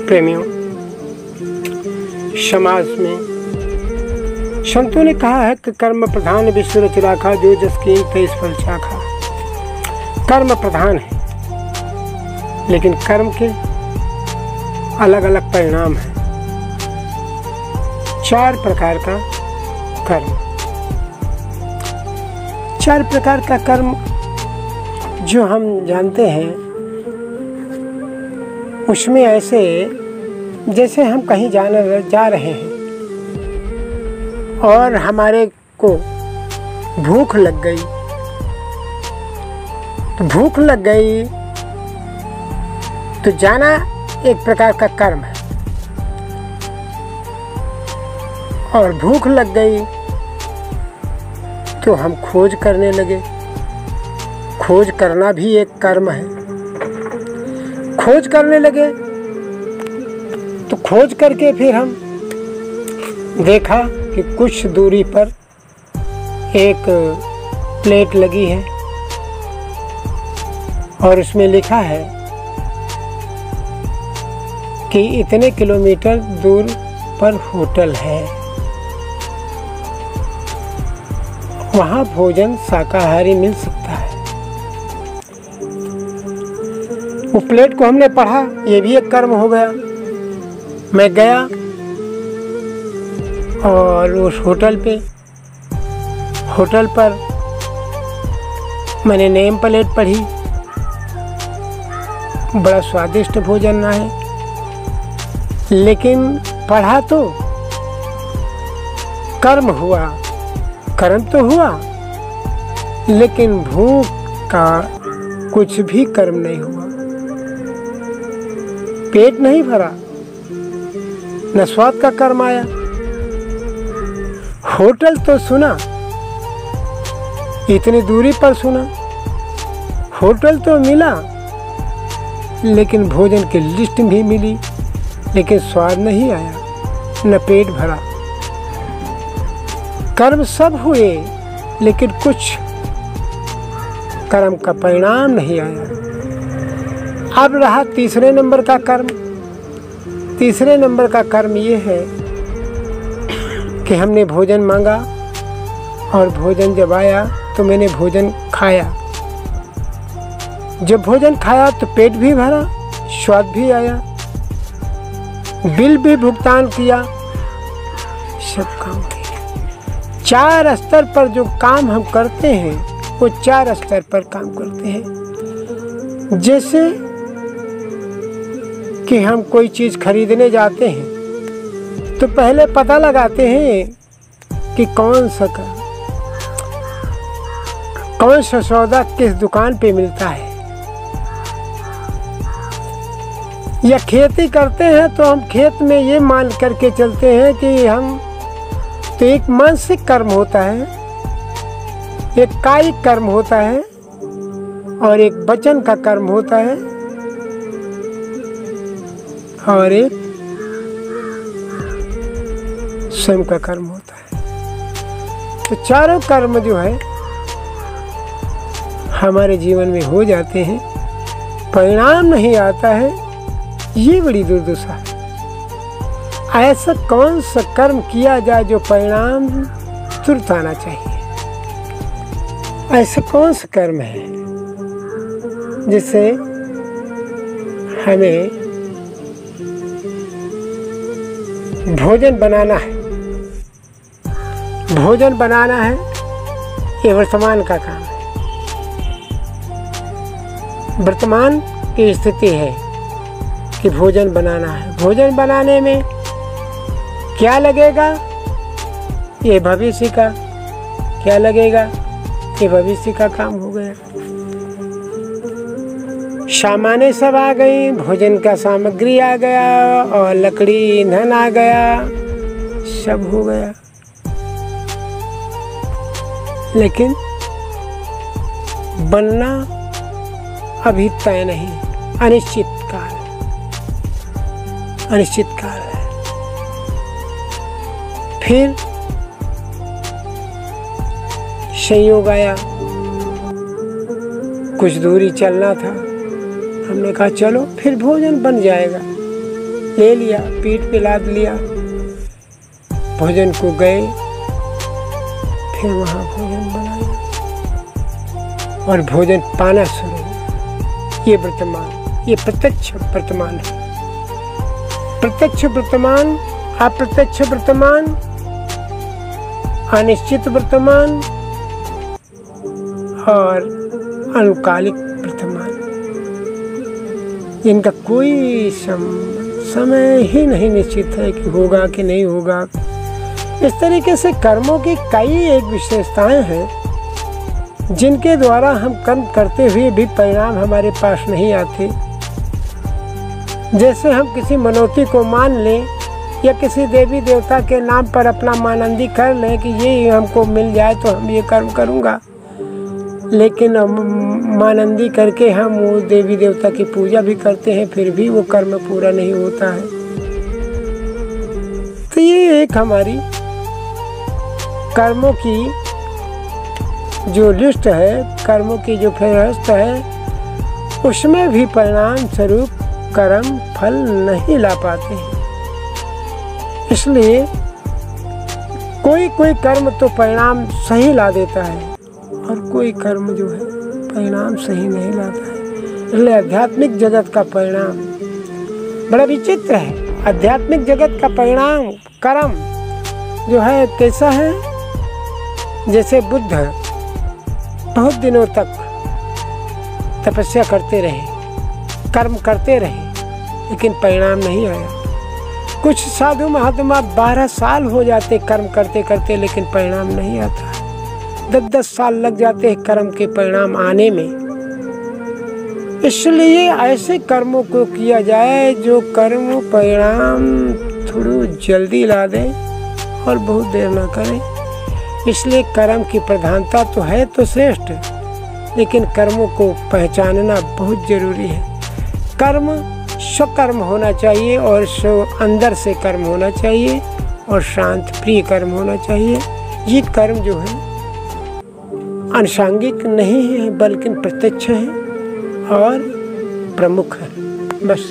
प्रेमियों, समाज में संतों ने कहा है कि कर्म प्रधान विश्व रच राखा, जो जस कीन तेज फल चाखा। कर्म प्रधान है, लेकिन कर्म के अलग अलग परिणाम हैं। 4 प्रकार का कर्म, 4 प्रकार का कर्म जो हम जानते हैं, उसमें ऐसे जैसे हम कहीं जा रहे हैं और हमारे को भूख लग गई, तो भूख लग गई तो जाना एक प्रकार का कर्म है। और भूख लग गई तो हम खोज करने लगे, खोज करना भी एक कर्म है। खोज करने लगे तो खोज करके फिर हम देखा कि कुछ दूरी पर एक प्लेट लगी है और उसमें लिखा है कि इतने किलोमीटर दूर पर होटल है, वहाँ भोजन शाकाहारी मिल सकता है। वो प्लेट को हमने पढ़ा, ये भी एक कर्म हो गया। मैं गया और उस होटल पर मैंने नेम प्लेट पढ़ी, बड़ा स्वादिष्ट भोजन है। लेकिन पढ़ा तो कर्म हुआ, कर्म तो हुआ, लेकिन भूख का कुछ भी कर्म नहीं हुआ। पेट नहीं भरा, न स्वाद का कर्म आया। होटल तो सुना, इतनी दूरी पर सुना, होटल तो मिला, लेकिन भोजन की लिस्ट भी मिली, लेकिन स्वाद नहीं आया, न पेट भरा। कर्म सब हुए, लेकिन कुछ कर्म का परिणाम नहीं आया। अब रहा तीसरे नंबर का कर्म। तीसरे नंबर का कर्म ये है कि हमने भोजन मांगा और भोजन जब आया तो मैंने भोजन खाया। जब भोजन खाया तो पेट भी भरा, स्वाद भी आया, बिल भी भुगतान किया, सब काम किया। 4 स्तर पर जो काम हम करते हैं, वो 4 स्तर पर काम करते हैं। जैसे कि हम कोई चीज़ खरीदने जाते हैं तो पहले पता लगाते हैं कि कौन सा सौदा किस दुकान पे मिलता है। या खेती करते हैं तो हम खेत में ये मान करके चलते हैं कि हम तो एक मानसिक कर्म होता है, एक कायिक कर्म होता है और एक वचन का कर्म होता है और एक स्वयं का कर्म होता है। तो चारों कर्म जो है हमारे जीवन में हो जाते हैं, परिणाम नहीं आता है, ये बड़ी दुर्दशा है। ऐसा कौन सा कर्म किया जाए जो परिणाम तुरंत आना चाहिए? ऐसा कौन सा कर्म है जिससे हमें भोजन बनाना है? भोजन बनाना है, ये वर्तमान का काम है। वर्तमान की स्थिति है कि भोजन बनाना है। भोजन बनाने में क्या लगेगा? ये भविष्य का क्या लगेगा? ये भविष्य का काम हो गया। सामानें सब आ गई, भोजन का सामग्री आ गया और लकड़ी ईंधन आ गया, सब हो गया। लेकिन बनना अभी तय नहीं, अनिश्चित काल है। फिर संयोग आया, कुछ दूरी चलना था, हमने कहा चलो फिर भोजन बन जाएगा। ले लिया, पीठ पे लाद लिया, भोजन को गए, फिर वहाँ भोजन बनाया और भोजन पाना शुरू हुआ। ये वर्तमान, ये प्रत्यक्ष वर्तमान है। प्रत्यक्ष वर्तमान, अप्रत्यक्ष वर्तमान, अनिश्चित वर्तमान और अनुकालिक वर्तमान, इनका कोई समय ही नहीं निश्चित है कि होगा कि नहीं होगा। इस तरीके से कर्मों की कई एक विशेषताएं हैं जिनके द्वारा हम कर्म करते हुए भी परिणाम हमारे पास नहीं आते। जैसे हम किसी मनौती को मान लें या किसी देवी देवता के नाम पर अपना मानंदी कर लें कि ये हमको मिल जाए तो हम ये कर्म करूँगा, लेकिन मानंदी करके हम वो देवी देवता की पूजा भी करते हैं, फिर भी वो कर्म पूरा नहीं होता है। तो ये एक हमारी कर्मों की जो लिस्ट है, कर्मों की जो फहरिस्त है, उसमें भी परिणाम स्वरूप कर्म फल नहीं ला पाते हैं। इसलिए कोई कोई कर्म तो परिणाम सही ला देता है और कोई कर्म जो है परिणाम सही नहीं लाता है। इसलिए आध्यात्मिक जगत का परिणाम बड़ा विचित्र है। आध्यात्मिक जगत का परिणाम कर्म जो है कैसा है, जैसे बुद्ध बहुत दिनों तक तपस्या करते रहे, कर्म करते रहे, लेकिन परिणाम नहीं आया। कुछ साधु महात्मा 12 साल हो जाते कर्म करते करते, लेकिन परिणाम नहीं आता। 10-10 साल लग जाते हैं कर्म के परिणाम आने में। इसलिए ऐसे कर्मों को किया जाए जो कर्म परिणाम थोड़ा जल्दी ला दें और बहुत देर ना करें। इसलिए कर्म की प्रधानता तो है तो श्रेष्ठ, लेकिन कर्मों को पहचानना बहुत जरूरी है। कर्म स्वकर्म होना चाहिए और अंदर से कर्म होना चाहिए और शांत प्रिय कर्म होना चाहिए। ये कर्म जो है आनुषंगिक नहीं है बल्कि प्रत्यक्ष है और प्रमुख है। बस